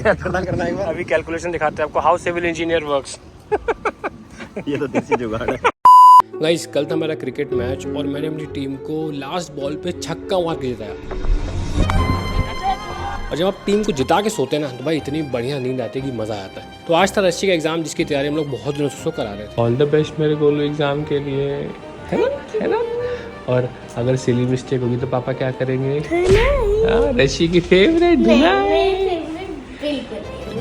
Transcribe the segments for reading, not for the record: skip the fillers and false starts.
करना है। अभी कैलकुलेशन दिखाते हैं आपको, हाउ सिविल इंजीनियर वर्क्स। ये तो देसी जुगाड़ है। गाइस कल था मेरा क्रिकेट मैच और मैंने अपनी टीम को लास्ट बॉल पे छक्का मार के जिताया। और जब आप टीम को जिता के सोते हैं ना तो भाई इतनी बढ़िया नींद आती है कि मज़ा आता है। तो आज था रस्सी का एग्जाम जिसकी तैयारी हम लोग बहुत दिनों से करा रहे थे। ऑल द बेस्ट मेरे गोलू एग्जाम के लिए, है ना। और अगर सिली मिस्टेक होगी तो पापा क्या करेंगे? रस्सी की फेवरेट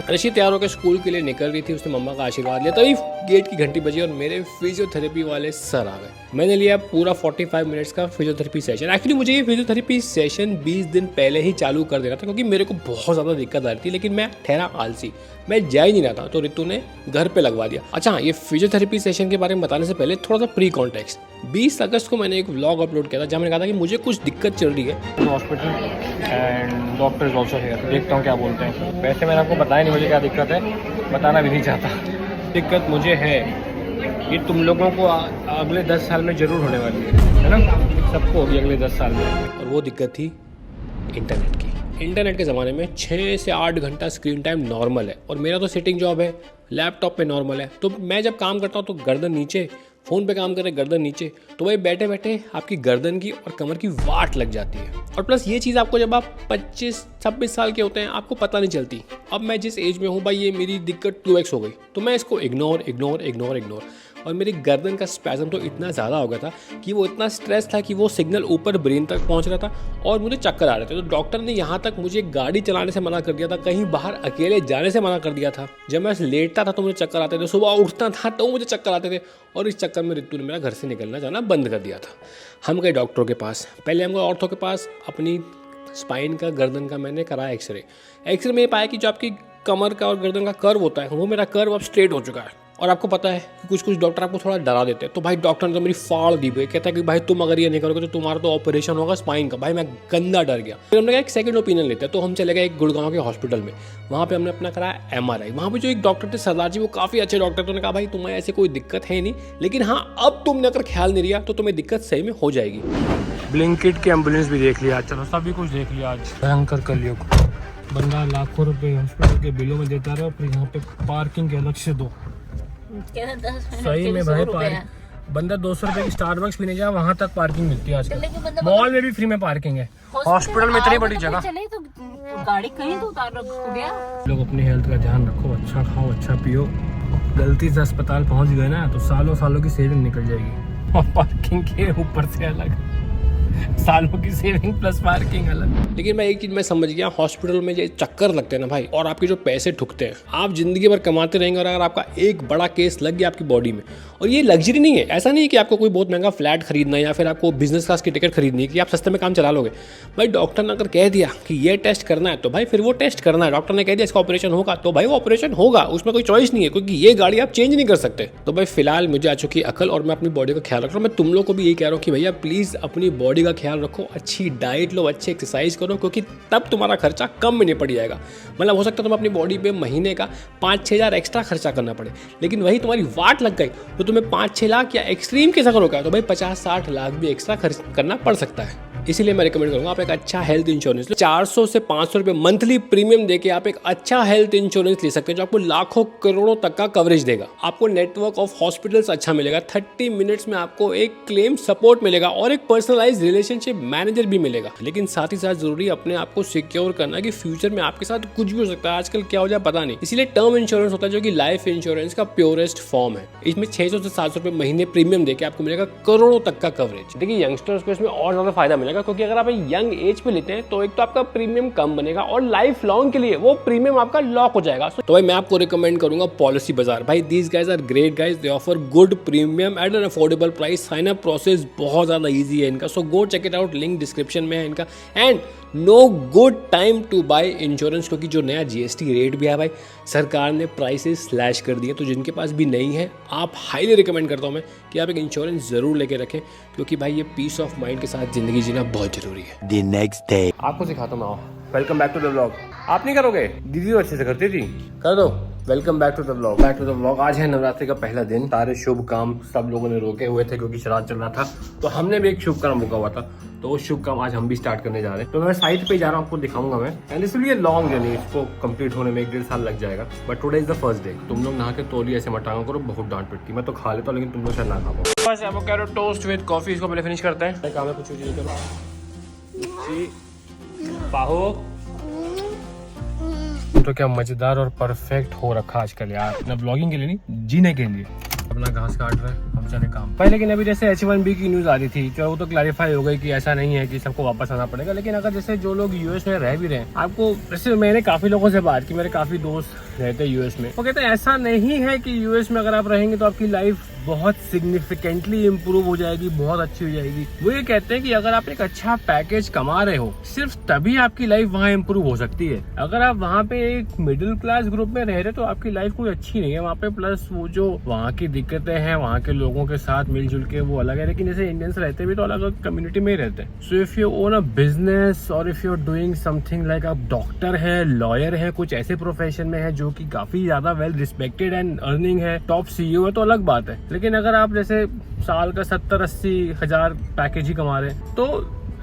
रशी तैयार होकर स्कूल के लिए निकल रही थी, उसने मम्मा का आशीर्वाद लिया, तभी गेट की घंटी बजी और मेरे फिजियोथेरेपी वाले सर आ गए। मैंने लिया पूरा 45 मिनट्स का फिजियोथेरेपी सेशन। एक्चुअली मुझे ये फिजियोथेरेपी सेशन 20 दिन पहले ही चालू कर देना था क्योंकि मेरे को बहुत ज़्यादा दिक्कत आ रही थी, लेकिन मैं ठहरा आलसी, मैं जा ही नहीं रहा था, तो रितु ने घर पे लगवा दिया। अच्छा, ये फिजियोथेरेपी सेशन के बारे में बताने से पहले थोड़ा सा प्री कॉन्टेक्स्ट। 20 अगस्त को मैंने एक व्लॉग अपलोड किया था जहाँ मैंने कहा था कि मुझे कुछ दिक्कत चल रही है hospital and doctor is also here. देखता हूँ क्या बोलते हैं। वैसे मैंने आपको बताया नहीं मुझे क्या दिक्कत है, बताना भी नहीं चाहता। दिक्कत मुझे है, ये तुम लोगों को अगले 10 साल में ज़रूर होने वाली है ना, सबको होगी अगले 10 साल में। और वो दिक्कत थी इंटरनेट की। इंटरनेट के ज़माने में 6 से 8 घंटा स्क्रीन टाइम नॉर्मल है और मेरा तो सिटिंग जॉब है, लैपटॉप पे नॉर्मल है। तो मैं जब काम करता हूँ तो गर्दन नीचे, फ़ोन पे काम करें गर्दन नीचे, तो भाई बैठे बैठे आपकी गर्दन की और कमर की वाट लग जाती है। और प्लस ये चीज़ आपको जब आप 25-26 साल के होते हैं आपको पता नहीं चलती। अब मैं जिस एज में हूँ भाई ये मेरी दिक्कत 2x हो गई, तो मैं इसको इग्नोर और मेरी गर्दन का स्पैज़म तो इतना ज़्यादा हो गया था कि वो इतना स्ट्रेस था कि वो सिग्नल ऊपर ब्रेन तक पहुंच रहा था और मुझे चक्कर आ रहे थे। तो डॉक्टर ने यहाँ तक मुझे गाड़ी चलाने से मना कर दिया था, कहीं बाहर अकेले जाने से मना कर दिया था। जब मैं लेटता था तो मुझे चक्कर आते थे, सुबह उठता था तो मुझे चक्कर आते थे, और इस चक्कर में रितु ने मेरा घर से निकलना जाना बंद कर दिया था। हम गए डॉक्टरों के पास, पहले हम गए ऑर्थो के पास, अपनी स्पाइन का गर्दन का मैंने कराया एक्सरे में ये पाया कि जो आपकी कमर का और गर्दन का कर्व होता है वो मेरा कर्व अब स्ट्रेट हो चुका है। और आपको पता है कि कुछ डॉक्टर आपको थोड़ा डरा देते हैं, तो भाई डॉक्टर ने तो मेरी फाड़ दी भाई, कहता है कि भाई तुम अगर ये नहीं करोगे तो तुम्हारा तो ऑपरेशन होगा स्पाइन का। भाई मैं गंदा डर गया। फिर हमने कहा एक सेकंड ओपिनियन लेते हैं, तो हम चले गए एक गुड़गांव के हॉस्पिटल में। वहाँ पे हमने अपना कराया MRI। वहाँ पे जो एक डॉक्टर थे सरदार जी, वो काफ़ी अच्छे डॉक्टर थे। उन्होंने कहा भाई तुम्हें ऐसे कोई दिक्कत है नहीं, लेकिन हाँ अब तुमने अगर ख्याल नहीं लिया तो तुम्हें दिक्कत सही में हो जाएगी। ब्लिंकिट की एम्बुलेंस भी देख लिया, चलो सभी कुछ देख लिया। आज भयंकर कलयुग, बंदा लाखों रुपए हॉस्पिटल के बिलों में देता रहा, फिर यहाँ पे पार्किंग के अलग से दो। सही में भाई बंदा 200 रुपए की स्टारबक्स पीने जाए वहाँ तक पार्किंग मिलती है आजकल। मॉल में भी फ्री में पार्किंग है, हॉस्पिटल में इतनी बड़ी जगह। तो गाड़ी कहीं तो उतार रखो। लोग अपनी हेल्थ का ध्यान रखो, अच्छा खाओ अच्छा पियो। गलती से अस्पताल पहुँच गए ना तो सालों की सेविंग निकल जाएगी, और पार्किंग के ऊपर से अलग सालों की सेविंग प्लस पार्किंग अलग। लेकिन मैं एक चीज मैं समझ गया, हॉस्पिटल में ये चक्कर लगते हैं ना भाई, और आपके जो पैसे ठुकते हैं, आप जिंदगी भर कमाते रहेंगे और अगर आपका एक बड़ा केस लग गया आपकी बॉडी में, और ये लग्जरी नहीं है, ऐसा नहीं है कि आपको कोई बहुत महंगा फ्लैट खरीदना है या फिर आपको बिजनेस क्लास की टिकट खरीदनी है कि आप सस्ते में काम चला लोगे। भाई डॉक्टर ने अगर कह दिया कि ये टेस्ट करना है तो भाई फिर वो टेस्ट करना है। डॉक्टर ने कह दिया इसका ऑपरेशन होगा तो भाई वो ऑपरेशन होगा, उसमें कोई चॉइस नहीं है, क्योंकि ये गाड़ी आप चेंज नहीं कर सकते। तो भाई फिलहाल मुझे आ चुकी अकल और मैं अपनी बॉडी का ख्याल रख रहा हूँ। मैं तुम लोग को भी यही कह रहा हूँ कि भैया प्लीज़ अपनी बॉडी का ख्याल रखो, अच्छी डाइट लो, अच्छी एक्सरसाइज करो, क्योंकि तब तुम्हारा खर्चा कम में निपट जाएगा। मतलब हो सकता है तुम अपनी बॉडी पे महीने का 5-6 हज़ार एक्स्ट्रा खर्चा करना पड़े, लेकिन वही तुम्हारी वाट लग गई तो तुम्हें 5-6 लाख या एक्सट्रीम केस अगर होगा तो भाई 50-60 लाख भी एक्स्ट्रा खर्च करना पड़ सकता है। इसीलिए मैं रिकमेंड करूंगा आप एक अच्छा हेल्थ इंश्योरेंस लो। 400 से 500 रुपये मंथली प्रीमियम देके आप एक अच्छा हेल्थ इंश्योरेंस ले सकते हैं जो आपको लाखों करोड़ों तक का कवरेज देगा। आपको नेटवर्क ऑफ हॉस्पिटल्स अच्छा मिलेगा, 30 मिनट्स में आपको एक क्लेम सपोर्ट मिलेगा और एक पर्सनलाइज रिलेशनशिप मैनेजर भी मिलेगा। लेकिन साथ ही साथ जरूरी अपने आप को सिक्योर करना कि फ्यूचर में आपके साथ कुछ भी हो सकता है, आजकल क्या हो जाए पता नहीं। इसीलिए टर्म इंश्योरेंस होता है जो कि लाइफ इंश्योरेंस का प्योरेस्ट फॉर्म है। इसमें 600 से 700 रुपये महीने प्रीमियम देके आपको मिलेगा करोड़ों तक का कवरेज। देखिए यंगस्टर्स को इसमें और ज्यादा फायदा मिलेगा, क्योंकि अगर आप यंग एज पे लेते हैं तो एक तो आपका प्रीमियम कम बनेगा और लाइफ लॉन्ग के लिए वो प्रीमियम आपका लॉक हो जाएगा। तो भाई मैं आपको रिकमेंड करूंगा पॉलिसी बाजार। भाई these guys are great guys, they offer good premium at an affordable price. Sign up process बहुत ज्यादा इजी है इनका, so go check it out, link description में है इनका। And no good time to buy insurance, क्योंकि जो नया GST रेट भी है भाई सरकार ने प्राइसेस स्लैश कर दिए। तो जिनके पास भी नहीं है आप हाईली रिकमेंड करता हूँ मैं कि आप एक इंश्योरेंस जरूर लेके रखें, क्योंकि भाई ये पीस ऑफ माइंड के साथ जिंदगी जीना बहुत जरूरी है। The next day. आपको सिखाता हूँ, आओ welcome back to the vlog. आप नहीं करोगे? दीदी तो अच्छे से करती थी, कर दो। Welcome back to the vlog. आज है नवरात्रि का पहला दिन। सारे शुभ काम सब लोगों ने रोके हुए थे क्योंकि श्राद्ध चल रहा था, तो हमने भी एक शुभ काम रोका हुआ था। तो वो शुभ काम आज हम भी स्टार्ट करने जा रहे हैं। तो मैं साइट पे जा रहा हूँ, आपको दिखाऊंगा मैं। And this will be a long journey, इसको कंप्लीट होने में 1-1.5 साल लग जाएगा। But today is the first day. तुम लोग नहा के तोली ऐसे मटांगा करो, बहुत डांट पिटती। मैं तो खा लेता हूँ लेकिन तुम लोग शायद ना खा पाओ। बस एवोकाडो टोस्ट विद कॉफी, इसको पहले फिनिश करते हैं। काम है कुछ चीज़ करो जी पाहो। तो क्या मजेदार और परफेक्ट हो रखा आजकल यार, ना ब्लॉगिंग के लिए नहीं, जीने के लिए। अपना घास काट रहे हैं, हम चले काम पहले। लेकिन अभी जैसे H1B की न्यूज आ रही थी, चलो वो तो क्लैरिफाई हो गई कि ऐसा नहीं है कि सबको वापस आना पड़ेगा। लेकिन अगर जैसे जो लोग यूएस में रह भी रहे हैं, आपको जैसे मैंने काफी लोगों से बात की, मेरे काफी दोस्त रहते हैं यूएस में, वो कहते हैं ऐसा नहीं है कि यूएस में अगर आप रहेंगे तो आपकी लाइफ बहुत सिग्निफिकेंटली इम्प्रूव हो जाएगी, बहुत अच्छी हो जाएगी। वो ये कहते हैं कि अगर आप एक अच्छा पैकेज कमा रहे हो, सिर्फ तभी आपकी लाइफ वहाँ इम्प्रूव हो सकती है। अगर आप वहाँ पे एक मिडिल क्लास ग्रुप में रह रहे तो आपकी लाइफ कोई अच्छी नहीं है वहाँ पे। प्लस वो जो वहाँ की दिक्कतें हैं, वहाँ के लोगों के साथ मिलजुल के वो अलग है। लेकिन जैसे इंडियंस रहते भी तो अलग अलग कम्युनिटी में ही रहते हैं। So if you own a business और if you are doing something like आप डॉक्टर है, लॉयर है, कुछ ऐसे प्रोफेशन में है जो कि काफी ज्यादा वेल रिस्पेक्टेड एंड अर्निंग है, टॉप CEO है, तो अलग बात है। लेकिन अगर आप जैसे साल का 70-80 हजार पैकेज ही कमा रहे हैं तो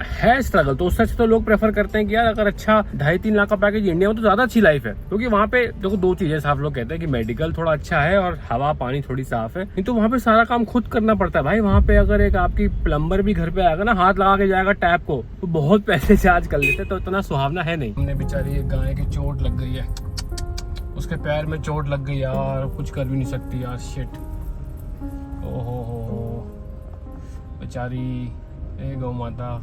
है स्ट्रगल। तो उससे तो लोग प्रेफर करते हैं कि यार अगर अच्छा 2.5-3 लाख का पैकेज इंडिया में तो ज्यादा अच्छी लाइफ है। क्योंकि वहाँ पे देखो 2 चीजें साफ लोग कहते हैं कि मेडिकल थोड़ा अच्छा है और हवा पानी थोड़ी साफ है। नहीं तो वहाँ पे सारा काम खुद करना पड़ता है भाई। वहाँ पे अगर एक आपकी प्लम्बर भी घर पे आएगा ना, हाथ लगा के जाएगा टैप को, तो बहुत पैसे चार्ज कर लेते, तो इतना सुहावना है नहीं। हमने बेचारी एक गाय की चोट लग गई है, उसके पैर में चोट लग गई यार, कुछ कर भी नहीं सकती यार। शिट, ओहो हो बेचारी, ए गौ माता,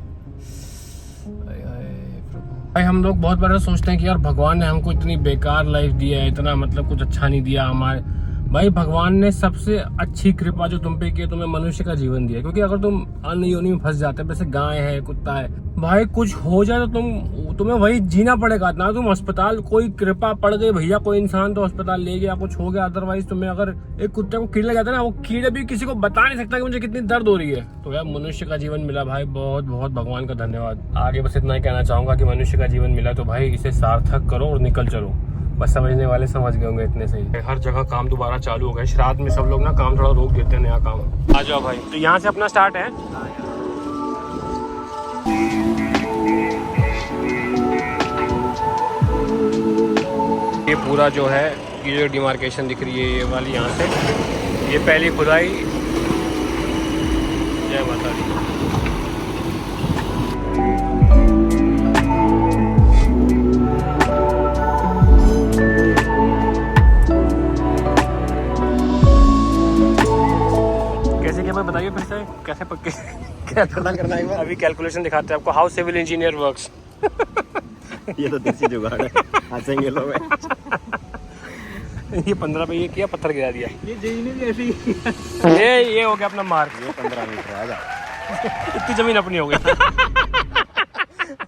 भाई। हम लोग बहुत बार सोचते हैं कि यार भगवान ने हमको इतनी बेकार लाइफ दी है, इतना मतलब कुछ अच्छा नहीं दिया हमारे। भाई भगवान ने सबसे अच्छी कृपा जो तुम पे की है, तुम्हें मनुष्य का जीवन दिया। क्योंकि अगर तुम अन्य योनि में फंस जाते, जैसे गाय है, कुत्ता है, भाई कुछ हो जाए तो तुम्हें वही जीना पड़ेगा ना। तुम अस्पताल, कोई कृपा पड़ गई भैया, कोई इंसान तो अस्पताल ले गया, कुछ हो गया। अदरवाइज तुम्हें अगर एक कुत्ते को कीड़े लग जाता है ना, वो कीड़े भी किसी को बता नहीं सकता कि मुझे कितनी दर्द हो रही है। तो यार मनुष्य का जीवन मिला भाई, बहुत बहुत भगवान का धन्यवाद। आगे बस इतना ही कहना चाहूंगा कि मनुष्य का जीवन मिला तो भाई इसे सार्थक करो और निकल चलो। बस समझने वाले समझ गए होंगे, इतने सही। हर जगह काम दोबारा चालू हो गया। श्राद्ध में सब लोग ना काम थोड़ा रोक देते हैं, नया काम। आ जाओ भाई। तो यहाँ से अपना स्टार्ट है। ये पूरा जो है, ये जो डिमार्केशन दिख रही है ये वाली, यहाँ से ये पहली खुदाई। जय माता दी। कैसे क्या, मैं बताइए फिर से कैसे पक्के क्या करना है। अभी कैलकुलेशन दिखाते हैं आपको, हाउ सिविल इंजीनियर वर्क्स। ये तो देसी जुगाड़ है, हंसेंगे लोग। ये 15 पे ये किया, पत्थर गिरा दिया। ये जेई ने भी ऐसे ही किया। ये हो गया अपना मार्क। ये 15 मीटर आएगा। इतनी जमीन अपनी हो गई।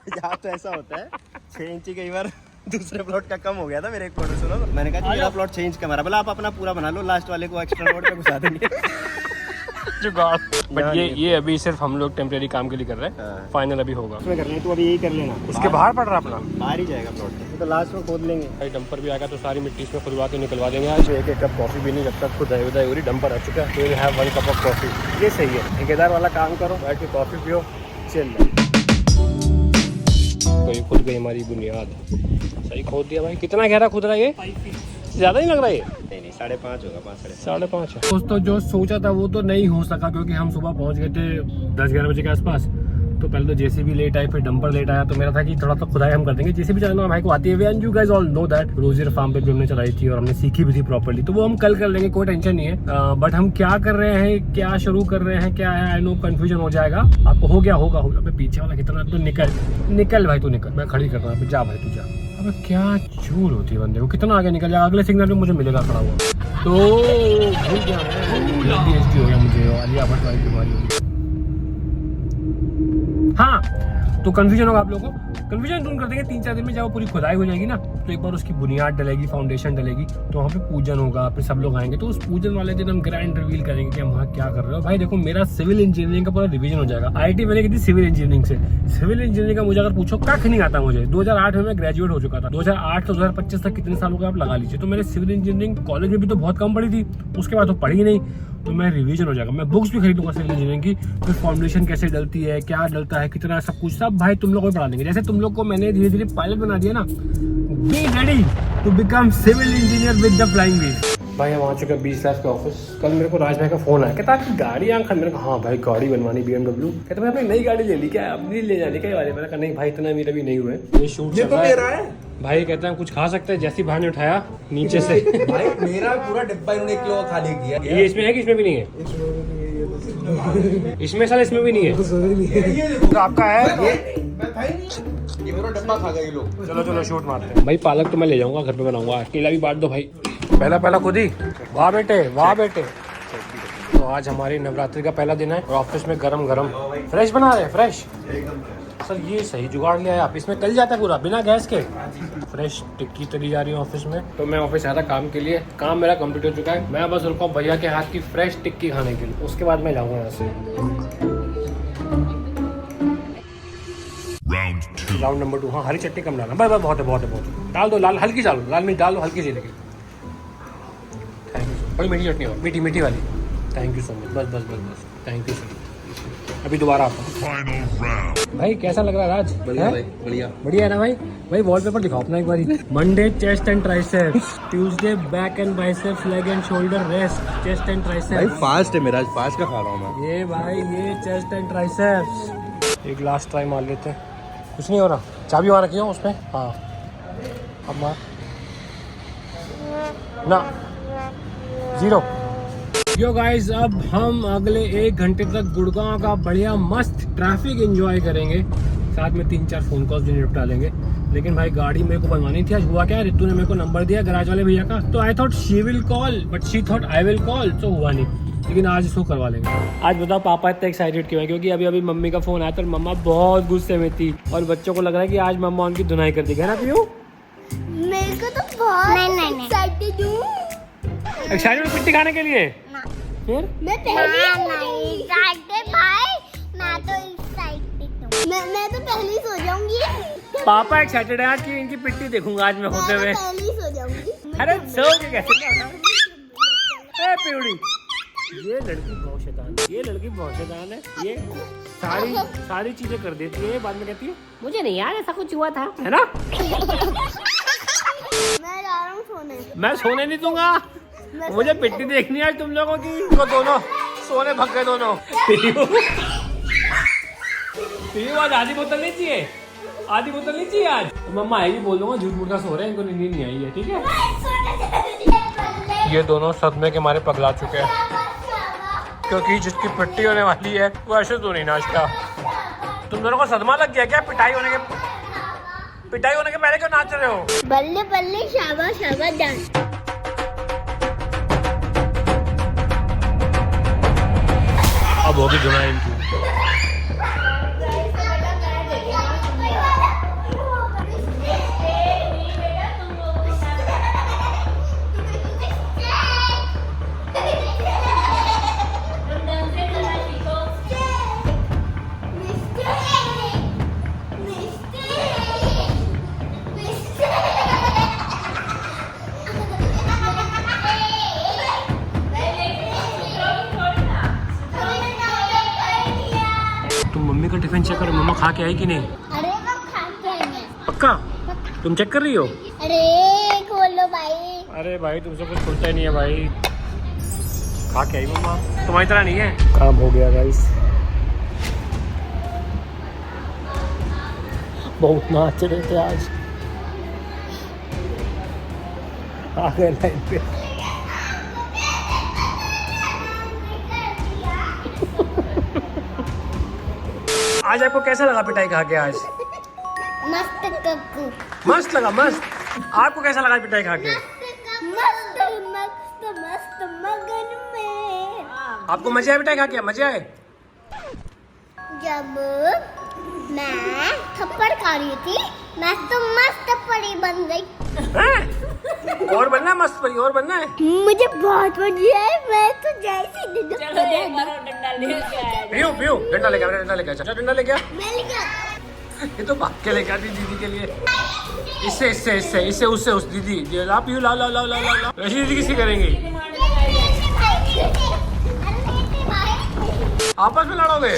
यहाँ तो ऐसा होता है, 6 इंची कई बार दूसरे प्लॉट का कम हो गया था। मेरे एक फोटो सुनो, मैंने कहा मेरा प्लॉट चेंज का मारा, बोला आप अपना पूरा बना लो, लास्ट वाले को एक्स्ट्रा रोड पे घुसा देंगे। जुगाड़। बट ये अभी सिर्फ हम लोग टेम्परेरी काम के लिए कर रहे हैं, फाइनल अभी होगा। उसमें कर लें, तू अभी यही कर लेना। उसके बाहर पड़ रहा अपना, बाहर ही जाएगा प्लॉट, तो लास्ट में खोद लेंगे। भाई डंपर भी आएगा तो सारी मिट्टी इसमें खुदवा के निकलवा देंगे। आज एक कप कॉफी भी नहीं, जब तक खुदाई उदाई हो रही। डंपर आ चुका है, तो will have 1 cup of coffee. ये सही है, ठेकेदार वाला काम करो, बैठ के कॉफी पियो, चल रहा। कोई खुद गई हमारी बुनियाद, सही खोद दिया भाई। कितना गहरा खुद रहा है ये? 5 फीट। ज़्यादा नहीं लग रहा है? नहीं 5.5 होगा, 5.5। दोस्तों जो सोचा था वो तो नहीं हो सका, क्योंकि हम सुबह पहुंच गए थे 10-11 बजे के आसपास। तो पहले तो जेसीबी लेट आई, फिर डंपर लेट आया। तो मेरा था कि थोड़ा सा खुदाई हम कर देंगे। जेसीबी चलाना भाई को आती है, and you guys all know that. रोजियर फार्म पे भी हमने चलाई थी और हमने सीखी भी थी प्रॉपर्ली, तो वो हम कल कर लेंगे, कोई टेंशन नहीं है। बट हम क्या कर रहे हैं, क्या शुरू कर रहे हैं, क्या है, आई नो कंफ्यूजन हो जाएगा आपको। हो गया होगा। पीछे वाला कितना, तो निकल भाई, तू निकल, मैं खड़ी करता हूँ, जा भाई तू जा। अब क्या चूल होती है बंदे को, कितना आगे निकल जाएगा, अगले सिग्नल पे मुझे मिलेगा खड़ा हुआ। तो भूल गया PhD हो गया मुझे, आलिया भट्ट वाली बीमारी हो गई। हाँ, तो कंफ्यूजन होगा आप लोगों को। कन्फ्यूजन दूर कर देंगे 3-4 दिन में। जब वो पूरी खुदाई हो जाएगी ना, तो एक बार उसकी बुनियाद डलेगी, फाउंडेशन डलेगी, तो वहाँ पे पूजन होगा, फिर सब लोग आएंगे। तो उस पूजन वाले दिन हम ग्रैंड रिवील करेंगे कि हम वहाँ क्या कर रहे हो। भाई देखो, मेरा सिविल इंजीनियरिंग का पूरा रिवीजन हो जाएगा। IIT मैंने की थी सिविल इंजीनियरिंग से। सिविल इंजीनियरिंग का मुझे अगर पूछो कख नहीं आता मुझे। 2008 में मैं ग्रेजुएट हो चुका था। 2008 से 2025 तक कितने सालों का आप लगा लीजिए। तो मैंने सिविल इंजीनियरिंग कॉलेज में भी तो बहुत कम पढ़ी थी, उसके बाद तो पढ़ी नहीं। तो मैं रिवीजन हो जाएगा। मैं बुक्स भी खरीदूंगा सिविल इंजीनियरिंग की, फिर फाउंडेशन कैसे डलती है, क्या डलता है, कितना, सब कुछ सब भाई तुम लोग को पढ़ा देंगे। जैसे तुम लोग को मैंने धीरे धीरे पायलट बना दिया ना। Be ready to become civil engineer with the flying wheels. भाई हम आ चुके हैं 20 लाख के ऑफिस। कल मेरे को राज भाई का फोन आया, कहता आपकी गाड़ी आंखा। मैंने कहा हाँ भाई गाड़ी बनवानी BMW। कहता मैं अपनी नई गाड़ी ले ली, क्या अपनी ले जाने के वाले। मैंने कहा नहीं भाई इतना मेरा भी नहीं हुआ है। ये शूट चल रहा है भाई। कहता है कुछ खा सकते हैं, जैसी बाहर ने उठाया नीचे से। भाई मेरा पूरा डिब्बा इन्होंने 1 किलो खाली किया। ये इसमें है कि इसमें भी नहीं है? इसमें साला इसमें भी नहीं है। तो आपका है ये पूरा डिब्बा खा गए ये लोग। चलो चलो शूट मारते हैं भाई। पालक तो मैं ले जाऊंगा, घर पे बनाऊंगा। केला भी बांट दो भाई। पहला खुद ही। वाह बेटे वाह बेटे। तो आज हमारी नवरात्रि का पहला दिन है और ऑफिस में गरम गरम फ्रेश बना रहे हैं। फ्रेश सर, ये सही जुगाड़ लिया है आप। इसमें कल जाता है पूरा बिना गैस के। फ्रेश टिक्की तली जा रही है ऑफिस में। तो मैं ऑफिस आया था काम के लिए, काम मेरा कंप्लीट हो चुका है। मैं बस रुका हूं भैया के हाथ की फ्रेश टिक्की खाने के लिए, उसके बाद मैं जाऊंगा यहाँ से। Round number 2। हाँ हरी चटनी कम डालना, बस बहुत है बहुत है बहुत है। डाल दो लाल, हल्की डालो, लाल मिर्च डाल दो हल्की सी लेके। Thank you. बड़ी मीठी चटनी हो, मीठी मीठी वाली। Thank you so much. बस बस बस बस थैंक यू सो मच। अभी दोबारा आता भाई। कैसा लग रहा है राज? बढ़िया भाई, बढ़िया बढ़िया है ना भाई? भाई वॉलपेपर दिखाओ अपना एक बारी। Monday chest and triceps, Tuesday back and biceps, leg and shoulder, rest, chest and भाई। ट्राइसेप्स। फास्ट है मेरा, फास्ट का खा रहा हूँ मैं। ये भाई ये चेस्ट एंड ट्राइसेप्स। एक लास्ट ट्राई मार लेते हैं। कुछ नहीं हो रहा। चाबी वहाँ रखी हो उसमें। हाँ अब मार ना। 0। यो गाइस, अब हम अगले 1 घंटे तक गुड़गांव का बढ़िया मस्त ट्रैफिक एंजॉय करेंगे। साथ में 3-4 फोन कॉल्स भी निपटा लेंगे। लेकिन भाई गाड़ी मेरे को बनवानी थी। आज हुआ क्या, रितु ने मेरे को नंबर दिया गैराज वाले भैया का। तो I thought she will call but she thought I will call. तो हुआ नहीं, लेकिन आज इसको करवा लेंगे। आज बताओ पापा इतना एक्साइटेड क्यों है? क्योंकि अभी मम्मी का फोन आया था और मम्मा बहुत गुस्से में थी और बच्चों को लग रहा है कि आज मम्मा उनकी धुनाई कर देगी, है ना पीयू? मेरे को तो बहुत एक्साइटेड हूँ। एक्साइटेड पिट्टी खाने के लिए? फिर मैं पहले एक्साइटेड भाई। मैं तो एक्साइटेड हूँ। मैं तो पहले ही सो जाऊंगी। पापा एक्साइटेड है आज की इनकी पिट्टी देखूंगा आज मैं होते हुए। पहले ही सो जाऊंगी। अरे सो के कैसे? ए पियूड़ी, ये लड़की बहुत शैतान है। ये लड़की बहुत शैतान है। ये सारी चीजें कर देती है, बाद में कहती है मुझे नहीं यार ऐसा कुछ हुआ था, है ना? मैं जा रहा हूँ सोने। मैं सोने नहीं दूंगा। मुझे पिट्टी देखनी है आज तुम लोगों की। तो दोनों सोने भग गए दोनों। पीयू आज आधी बोतल नहीं चाहिए, आधी बोतल नहीं चाहिए आज। मम्मा आएगी बोल दूंगा झूठ मूठ का सो रहे हैं, इनको नींद नहीं आई है। ठीक है। ये दोनों सदमे के मारे पगला चुके हैं क्योंकि जिसकी पिट्टी होने वाली है वो ऐसे तो नहीं नाचता। तुम दोनों को सदमा लग गया क्या? पिटाई होने के पहले क्यों नाच रहे हो? बल्ले बल्ले शाबाश शाबाश डांस। अब होगी धुनाई इनकी। मम्मी का टिफिन चेक करो, मम्मा खा के आई कि नहीं? अरे वो खा के आएंगे। पक्का? तुम चेक कर रही हो? अरे खोलो भाई। अरे भाई तुमसे कुछ खुलता ही नहीं है भाई। खा के आई मम्मा, तुम्हारी तरह नहीं है। काम हो गया गाइस। बहुत नाच रहे थे आज। आ गए लाइन पे। आज आपको कैसा लगा पिटाई खा के? आज मस्त कक्कू। मस्त लगा? मस्त। आपको कैसा लगा पिटाई खा के? मस्त मस्त मस्त मगन में। आपको मजे आए पिटाई खा के? मजे आए? जब मैं थप्पड़ खा रही थी, मैं तो मस्त परी बन गई। और बनना है मस्त परी, और बनना है। मुझे बहुत मजा है, मैं तो जैसे चलो एक बार और डंडा लेके आया। पियो पियो, डंडा लेके आ, डंडा लेके आ, चल डंडा लेके आ। मैं लेके ये तो भाग के लेके आती दीदी के लिए। इससे इससे इससे इससे उससे उस दीदी ला पियो, ला ला ला ला ला ला। वैसी दीदी किसी करेंगी? आपस में लड़ोगे?